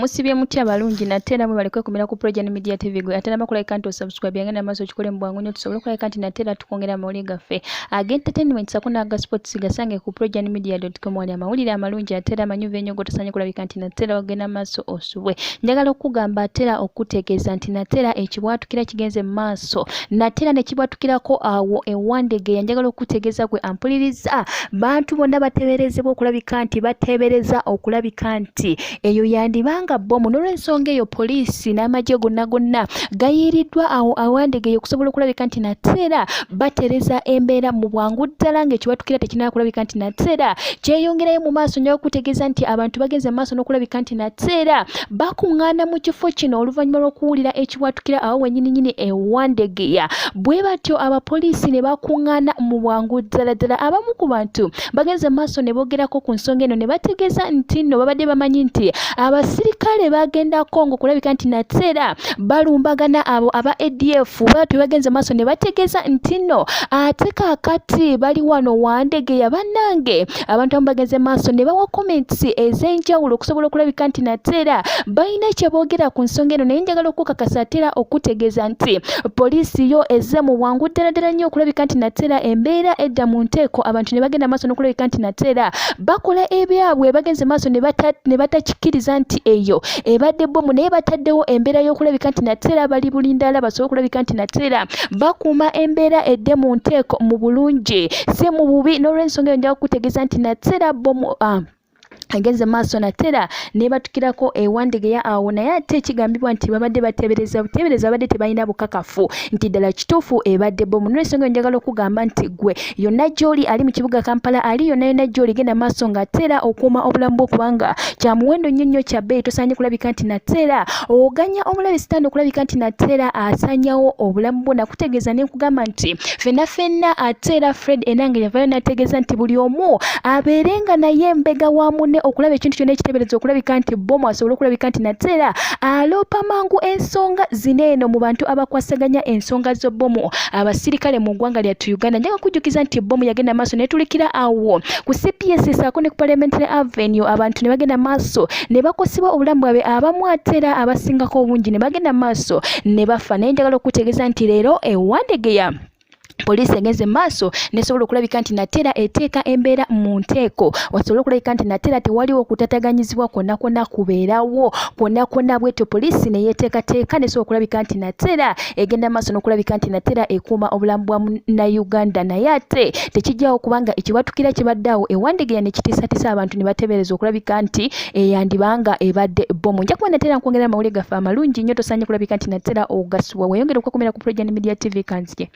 Musibye mutya balungi natera mwe balekwe kumira ku Project Media TV gwe atera makula ikanto subscribe yangana maso chikole mbwangu nyo tusobole kwa ikanti natera tukongera mawuli gaffe entertainment sakuna aga sports gasange ku projectmedia.com wali amawulire amalungi atera manyuve enyo gotosanye kula ikanti natera ogena maso osuwe njagala okugamba atera okutegeeza nti natera ekibwatukira kigenze maso natera ne kibwatukirako awo Wandegeya njagala okutegeeza gwe ampuliriza bantu bonna bateberezebwa okulabika nti batebereza okulabika nti eyo yandibanga Bommu n'olw'ensonga eyo poliisi n'amagye gonna gayiiriddwa awo Wandegeya okusobola okulabika nti natera batereza embeera mu bwangu ddala ng'ekibatukira tekinaba kulabika nti natera kyeyongerayo mu maaso njaga okutegeeza nti abantu bagenze mu maaso n'okulabika nti natera bakuŋŋaana mu kifo kino oluvannyuma lw'okuwulira ekibatukira awo wennyininyini Wandegeya bwe batyo abapoliisi ne bakuŋŋaana mu bwangu ddala abamu ku bantu bagenze mu maaso ne boogerako ku nsonga eno ne bategeeza nti nno babadde bamanyi nti abasirikale bagenda Kongo kulabika nti natera balumbagana abo aba ADF batyo bagenze maaso ne bategeeza nti nno ate kaakati bali wano Wandegeya bannange abantu abamu bagenze maaso ne bawa comments ez'enjawulo okusobola okulabika nti natera balina kye boogera ku nsonga eno naye njagala okukakasa atera okutegeeza nti poliisi yo ezze mu bwangu ddala nnyo okulabika nti natera embeera edda mu nteeko abantu ne bagenda maaso n'okulabika nti natera bakola ebyabwe bagenze maaso ne batakikiriza nti eyo ebadde Bommu naye bataddewo embeera y'okulabika nti natera bali bulindala basobola okulabika nti natera bakuuma embeera edde mu nteeko mu bulungi si mu bubi n'olw'ensonga eyo njaga kutegeeza nti natera Bommu agenze maaso natera ne batukirako Wandegeya awo naye ate ekigambibwa nti babadde batebereza babadde tebalina bukakafu nti ddala kituufu ebadde Bommu n'olw'ensonga njagala okugamba nti gwe yonna gy'oli ali mu kibuga Kampala ali yonna gy'oli genda maaso ng'atera okuuma obulamu bwo kubanga kya muwendo nnyo kya bbeeyi tosaanye kulabika nti natera oganya omulabe sitandi okulabika nti natera asanyawo obulamu bwo nakutegeeza ne nkugamba nti fenna atera Fred Enange yavayo nategeeza nti buli omu abeerenga naye mbega wa munne okulaba ekintu kyonna ekiteebereza okulabika nti Bommu asobola okulabika nti natera aloopa mangu ensonga zineeno mu bantu abakwasaganya ensonga zo Bommu abasirikale mu ggwanga lyattu Uganda njaga kujjukiza nti Bommu yagenda maaso netulikira awo ku CPS saako ne ku Parliamentary Avenue abantu ne bagenda maaso ne bakosebwa obulamu bwabwe abamu atera abasingako obungi ne bagenda maaso ne bafa naye njagala okutegeeza nti leero Wandegeya poliisi egenze maaso nesobola okulabika nti natera eteeka embeera mu nteeko wasobola okulabika nti natera tewaliwo okutataganyizibwa kwonna kubeerawo kwonna bwetyo poliisi neyeteekateeka nesobola okulabika nti natera egenda maaso n'okulabika nti natera ekuuma obulamu bwa Munnayuganda naye ate tekijjawo kubanga ekibatukira kibaddeawo Wandegeya ne kitiisatiisa abantu ne bateebereza okulabika nti eyandibanga ebadde Bommu nja kuba natera nkwongera amawulire gaffe amalungi nnyo tosaanye kulabika nti natera ogasubwa weeyongere okukomera ku Project Media TV kanzige